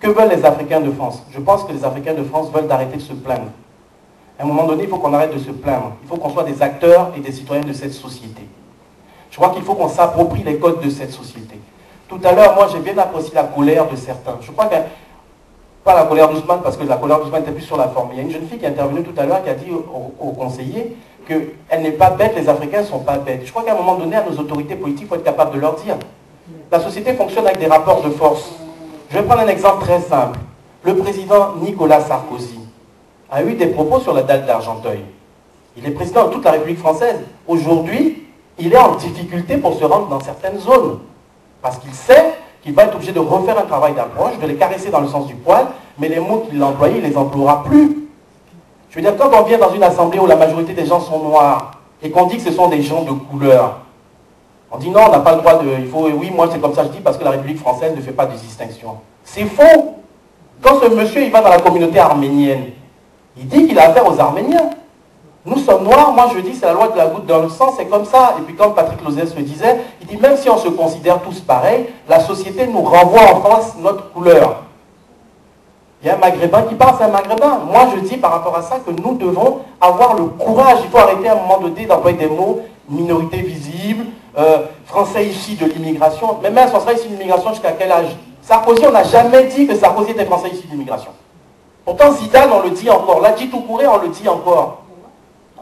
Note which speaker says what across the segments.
Speaker 1: Que veulent les Africains de France? Je pense que les Africains de France veulent arrêter de se plaindre. À un moment donné, il faut qu'on arrête de se plaindre. Il faut qu'on soit des acteurs et des citoyens de cette société. Je crois qu'il faut qu'on s'approprie les codes de cette société. Tout à l'heure, moi, j'ai bien apprécié la colère de certains. Je crois que, pas la colère d'Ousmane, parce que la colère d'Ousmane était plus sur la forme. Il y a une jeune fille qui est intervenue tout à l'heure qui a dit au conseiller qu'elle n'est pas bête, les Africains ne sont pas bêtes. Je crois qu'à un moment donné, à nos autorités politiques, il faut être capable de leur dire. La société fonctionne avec des rapports de force. Je vais prendre un exemple très simple. Le président Nicolas Sarkozy a eu des propos sur la date d'Argenteuil. Il est président de toute la République française. Aujourd'hui, il est en difficulté pour se rendre dans certaines zones. Parce qu'il sait qu'il va être obligé de refaire un travail d'approche, de les caresser dans le sens du poil, mais les mots qu'il a employés, il ne les emploiera plus. Je veux dire, quand on vient dans une assemblée où la majorité des gens sont noirs, et qu'on dit que ce sont des gens de couleur, on dit non, on n'a pas le droit de... Oui, moi c'est comme ça je dis, parce que la République française ne fait pas de distinction. C'est faux. Quand ce monsieur il va dans la communauté arménienne, il dit qu'il a affaire aux Arméniens. Nous sommes noirs, moi je dis c'est la loi de la goutte dans le sang, c'est comme ça. Et puis comme Patrick Lozès le disait, il dit même si on se considère tous pareils, la société nous renvoie en face notre couleur. Il y a un Maghrébin qui parle, c'est un Maghrébin. Moi je dis par rapport à ça que nous devons avoir le courage, il faut arrêter à un moment donné d'employer des mots, minorité visible, français issus de l'immigration. Mais même français issus de l'immigration jusqu'à quel âge? Sarkozy, on n'a jamais dit que Sarkozy était français issu de l'immigration. Pourtant Zidane, on le dit encore. Ladji Toukouré, on le dit encore.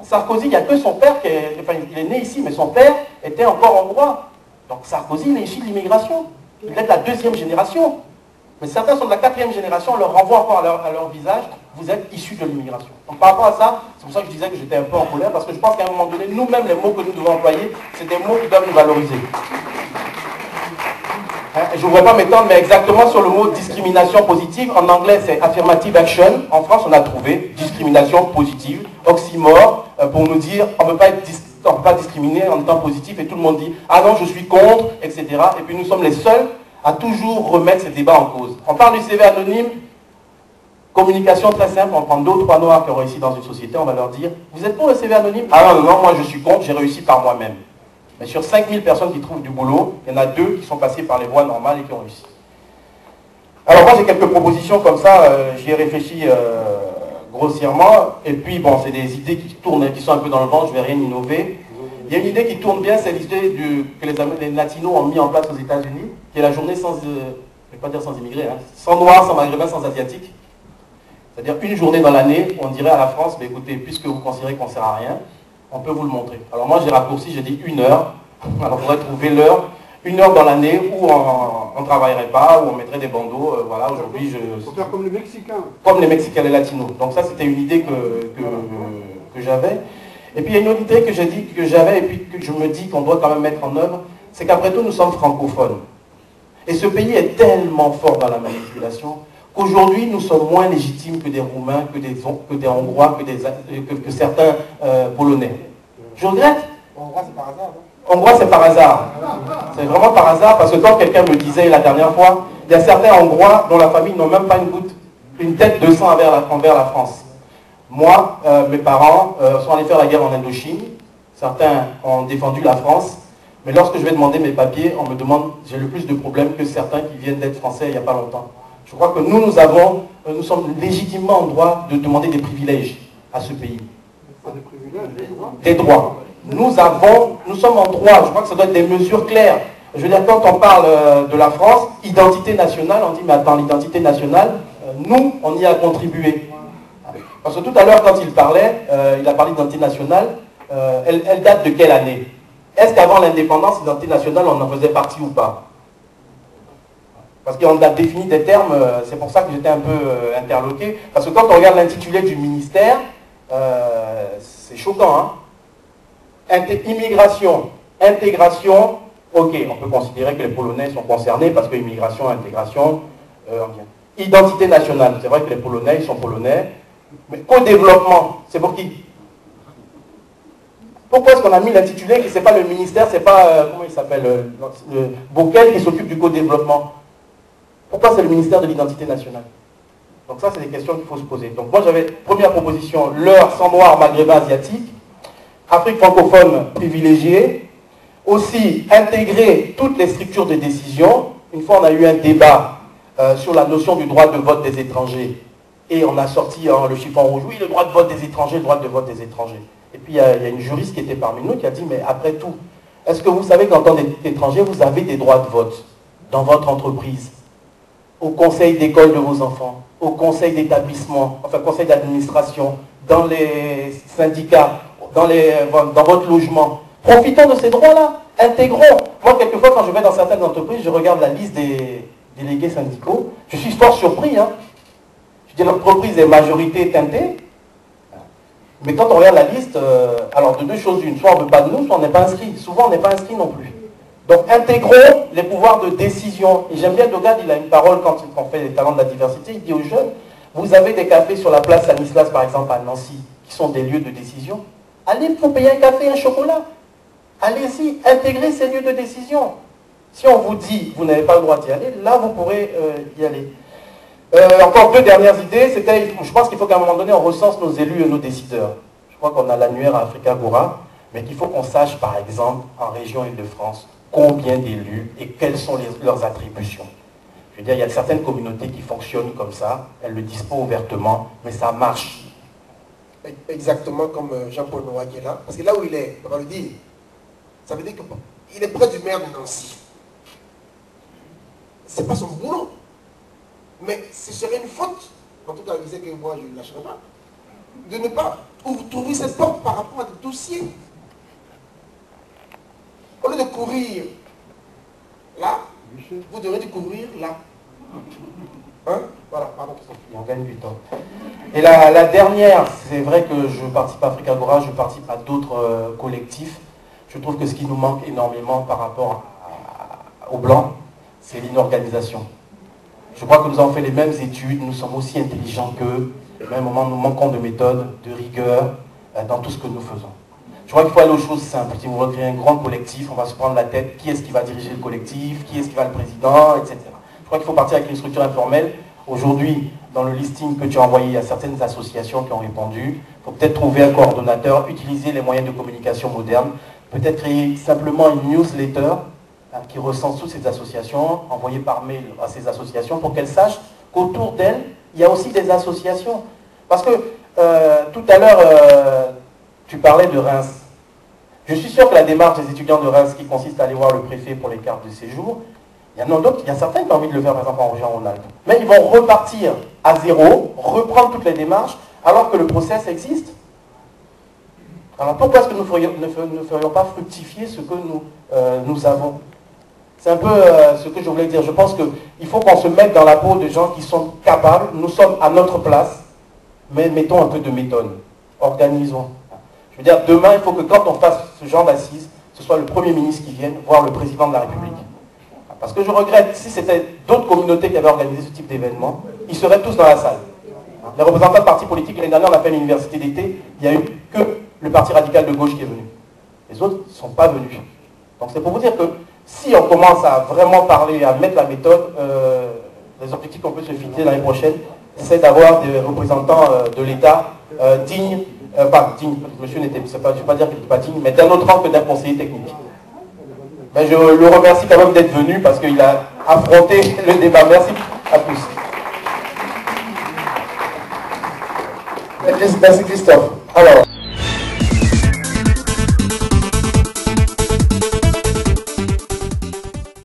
Speaker 1: Sarkozy, il n'y a que son père, enfin il est né ici, mais son père était encore hongrois. Donc Sarkozy, il est issu de l'immigration. Il est de la 2e génération. Mais certains sont de la 4e génération, on leur renvoie encore à leur visage, vous êtes issus de l'immigration. Donc par rapport à ça, c'est pour ça que je disais que j'étais un peu en colère, parce que je pense qu'à un moment donné, nous-mêmes, les mots que nous devons employer, c'est des mots qui doivent nous valoriser. Je ne voudrais pas m'étendre, mais exactement sur le mot discrimination positive. En anglais, c'est affirmative action. En France, on a trouvé discrimination positive, oxymore, pour nous dire on ne peut pas discriminer en étant positif, et tout le monde dit ah non, je suis contre, etc. Et puis nous sommes les seuls à toujours remettre ces débats en cause. On parle du CV anonyme, communication très simple, on prend 2 ou 3 noirs qui ont réussi dans une société, on va leur dire vous êtes pour le CV anonyme? Ah non, non, moi je suis contre, j'ai réussi par moi-même. Mais sur 5000 personnes qui trouvent du boulot, il y en a 2 qui sont passées par les voies normales et qui ont réussi. Alors moi j'ai quelques propositions comme ça, j'y ai réfléchi grossièrement, et puis bon, c'est des idées qui tournent, qui sont un peu dans le vent, je ne vais rien innover. Il y a une idée qui tourne bien, c'est l'idée que les latinos ont mis en place aux États-Unis, qui est la journée sans, je ne vais pas dire sans immigrés, hein, sans noirs, sans maghrébins, sans asiatiques. C'est-à-dire une journée dans l'année, on dirait à la France, mais écoutez, puisque vous considérez qu'on ne sert à rien, on peut vous le montrer. Alors moi j'ai raccourci, j'ai dit 1 heure. Alors il faudrait trouver l'heure, 1 heure dans l'année où on ne travaillerait pas, où on mettrait des bandeaux. Voilà, aujourd'hui je...
Speaker 2: Il faut faire comme les Mexicains.
Speaker 1: Comme les Mexicains, les Latinos. Donc ça c'était une idée que j'avais. Et puis il y a une autre idée que j'ai dit que j'avais et puis que je me dis qu'on doit quand même mettre en œuvre, c'est qu'après tout nous sommes francophones. Et ce pays est tellement fort dans la manipulation qu'aujourd'hui nous sommes moins légitimes que des Roumains, que des Hongrois, que certains Polonais. Je regrette.
Speaker 2: Hongrois c'est par hasard, non?
Speaker 1: Hongrois c'est par hasard. C'est vraiment par hasard parce que quand quelqu'un me disait la dernière fois, il y a certains Hongrois dont la famille n'ont même pas une tête de sang envers la France. Moi, mes parents sont allés faire la guerre en Indochine. Certains ont défendu la France. Mais lorsque je vais demander mes papiers, on me demande, j'ai le plus de problèmes que certains qui viennent d'être français il n'y a pas longtemps. Je crois que nous sommes légitimement en droit de demander des privilèges à ce pays.
Speaker 2: Des privilèges,
Speaker 1: des droits. Nous sommes en droit. Je crois que ça doit être des mesures claires. Je veux dire, quand on parle de la France, identité nationale, on dit, mais attends, l'identité nationale, nous, on y a contribué. Parce que tout à l'heure, quand il parlait, il a parlé d'identité nationale, elle date de quelle année? Est-ce qu'avant l'indépendance, l'identité nationale, on en faisait partie ou pas? Parce qu'on a défini des termes, c'est pour ça que j'étais un peu interloqué. Parce que quand on regarde l'intitulé du ministère, c'est choquant. Hein? Immigration, intégration, ok, on peut considérer que les Polonais sont concernés parce que immigration, intégration, identité nationale, c'est vrai que les Polonais, ils sont polonais. Mais co-développement, c'est pour qui? Pourquoi est-ce qu'on a mis l'intitulé que ce n'est pas le ministère, c'est pas, comment il s'appelle, Bockel qui s'occupe du co-développement? Pourquoi c'est le ministère de l'identité nationale? Donc ça, c'est des questions qu'il faut se poser. Donc moi, j'avais, première proposition, l'heure sans noir, maghrébin, asiatique, Afrique francophone privilégiée, aussi intégrer toutes les structures de décision. Une fois, on a eu un débat sur la notion du droit de vote des étrangers. Et on a sorti le chiffon rouge, oui, le droit de vote des étrangers, le droit de vote des étrangers. Et puis il y a une juriste qui était parmi nous qui a dit, mais après tout, est-ce que vous savez qu'en tant qu'étranger, vous avez des droits de vote dans votre entreprise, au conseil d'école de vos enfants, au conseil d'établissement, enfin conseil d'administration, dans les syndicats, dans votre logement. Profitons de ces droits-là, intégrons. Moi, quelquefois, quand je vais dans certaines entreprises, je regarde la liste des délégués syndicaux, je suis fort surpris. Hein. Je dis, l'entreprise est majorité teintée, mais quand on regarde la liste, alors de deux choses une, soit on ne veut pas de nous, soit on n'est pas inscrit. Souvent, on n'est pas inscrit non plus. Donc, intégrons les pouvoirs de décision. Et j'aime bien Dogad, il a une parole quand on fait les talents de la diversité, il dit aux jeunes, vous avez des cafés sur la place Stanislas, par exemple, à Nancy, qui sont des lieux de décision. Allez pour payer un café, un chocolat. Allez-y, intégrez ces lieux de décision. Si on vous dit, vous n'avez pas le droit d'y aller, là, vous pourrez y aller. Encore deux dernières idées. Je pense qu'il faut qu'à un moment donné, on recense nos élus et nos décideurs. Je crois qu'on a l'annuaire à Africagora, mais qu'il faut qu'on sache, par exemple, en région Île-de-France, combien d'élus et quelles sont leurs attributions. Je veux dire, il y a certaines communautés qui fonctionnent comme ça, elles ne le disent pas ouvertement, mais ça marche.
Speaker 3: Exactement comme Jean-Paul Noah qui est là, parce que là où il est, on va le dire, ça veut dire qu'il est près du maire de Nancy. Ce n'est pas son boulot. Mais ce serait une faute, en tout cas, je disais que moi je ne lâcherai pas, de ne pas trouver cette porte par rapport à des dossiers. Au lieu de courir là, vous devrez courir là. Hein? Voilà, pardon.
Speaker 1: On gagne du temps. Et la dernière, c'est vrai que je participe à Africagora, je participe à d'autres collectifs. Je trouve que ce qui nous manque énormément par rapport aux Blancs, c'est l'inorganisation. Je crois que nous avons fait les mêmes études, nous sommes aussi intelligents qu'eux. Au même moment, nous manquons de méthode, de rigueur dans tout ce que nous faisons. Je crois qu'il faut aller aux choses simples. Si vous recréez un grand collectif, on va se prendre la tête. Qui est-ce qui va diriger le collectif? Qui est-ce qui va être le président? Etc. Je crois qu'il faut partir avec une structure informelle. Aujourd'hui, dans le listing que tu as envoyé, il y a certaines associations qui ont répondu. Il faut peut-être trouver un coordonnateur, utiliser les moyens de communication modernes, peut-être créer simplement une newsletter qui recense toutes ces associations, envoyée par mail à ces associations pour qu'elles sachent qu'autour d'elles, il y a aussi des associations. Parce que tout à l'heure, tu parlais de Reims. Je suis sûr que la démarche des étudiants de Reims qui consiste à aller voir le préfet pour les cartes de séjour, il y en a d'autres, il y a certains qui ont envie de le faire par exemple en Région-Rhône-Alpes. Mais ils vont repartir à zéro, reprendre toutes les démarches, alors que le process existe. Alors pourquoi est-ce que nous ne ferions pas fructifier ce que nous avons? C'est un peu ce que je voulais dire. Je pense qu'il faut qu'on se mette dans la peau de gens qui sont capables. Nous sommes à notre place, mais mettons un peu de méthode. Organisons. Je veux dire, demain, il faut que quand on fasse ce genre d'assises, ce soit le Premier ministre qui vienne voir le Président de la République. Parce que je regrette, si c'était d'autres communautés qui avaient organisé ce type d'événement, ils seraient tous dans la salle. Les représentants de partis politiques, l'année dernière, on a fait l'université d'été, il n'y a eu que le Parti radical de gauche qui est venu. Les autres ne sont pas venus. Donc c'est pour vous dire que si on commence à vraiment parler, à mettre la méthode, les objectifs qu'on peut se fixer l'année prochaine, c'est d'avoir des représentants de l'État dignes, pas dignes, monsieur n'était, je ne vais pas dire qu'il n'était pas digne, mais d'un autre rang que d'un conseiller technique. Mais je le remercie quand même d'être venu parce qu'il a affronté le débat. Merci à tous.
Speaker 3: Merci Christophe. Alors,